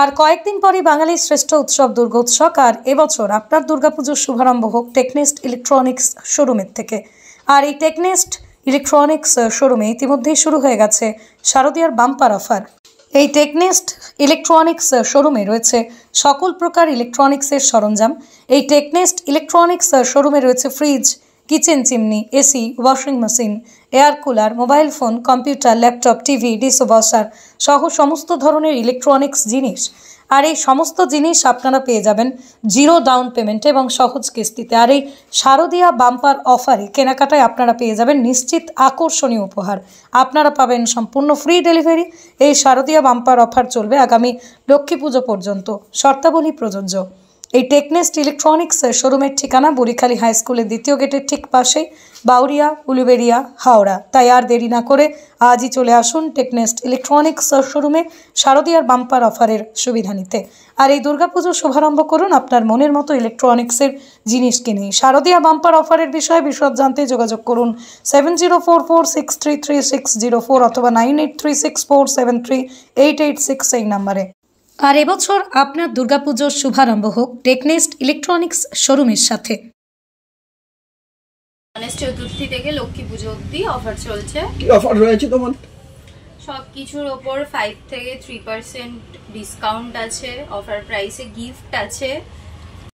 আর কয়েকদিন পরই বাঙালির শ্রেষ্ঠ উৎসব দুর্গোৎসব। আর এবছর আপনার দুর্গাপুজোর শুভারম্ভ হোক টেকনেস্ট ইলেকট্রনিক্স শোরুমের থেকে। আর এই টেকনেস্ট ইলেকট্রনিক্স শোরুমে ইতিমধ্যেই শুরু হয়ে গেছে শারদীয়ার বাম্পার অফার। এই টেকনেস্ট ইলেকট্রনিক্স শোরুমে রয়েছে সকল প্রকার ইলেকট্রনিক্সের সরঞ্জাম। এই টেকনেস্ট ইলেকট্রনিক্স শোরুমে রয়েছে fridge, kitchen chimney, AC, washing machine, air cooler, mobile phone, computer, laptop, TV, dishwasher সহ সমস্ত ধরনের ইলেকট্রনিক্স জিনিস। আর এই সমস্ত জিনিস আপনারা পেয়ে যাবেন জিরো ডাউন পেমেন্টে এবং সহজ কিস্তিতে। আর এই শারদীয়া বাম্পার অফারে কেনাকাটায় আপনারা পেয়ে যাবেন নিশ্চিত আকর্ষণীয় উপহার। আপনারা পাবেন সম্পূর্ণ ফ্রি ডেলিভারি। এই শারদীয়া বাম্পার অফার চলবে আগামী লক্ষ্মী পুজো পর্যন্ত। শর্তাবলী প্রযোজ্য। এই টেকনেস্ট ইলেকট্রনিক্স শোরুমের ঠিকানা বরিখালী হাই স্কুলের দ্বিতীয় গেটের ঠিক পাশে, বাউরিয়া, উলুবেড়িয়া, হাওড়া। তাই আর দেরি না করে আজই চলে আসুন টেকনেস্ট ইলেকট্রনিক্স শোরুমে শারদীয়ার বাম্পার অফারের সুবিধা নিতে। আর এই দুর্গাপুজো শুভারম্ভ করুন আপনার মনের মতো ইলেকট্রনিক্সের জিনিস কিনে। শারদীয়া বাম্পার অফারের বিষয়ে বিশদ জানতে যোগাযোগ করুন 7044633604 অথবা 9836473886 এই নাম্বারে। আর এবছর আপনার দুর্গাপুজোর শুভারম্ভ হোক টেকনেস্ট ইলেকট্রনিক্স শোরুমের সাথে। গণেশ চতুর্থী থেকে লক্ষ্মী পুজো অবধি অফার চলছে। কি অফার রয়েছে তোমার? সবকিছুর ওপর 5 থেকে 3% ডিসকাউন্ট আছে। অফার প্রাইসে গিফট আছে।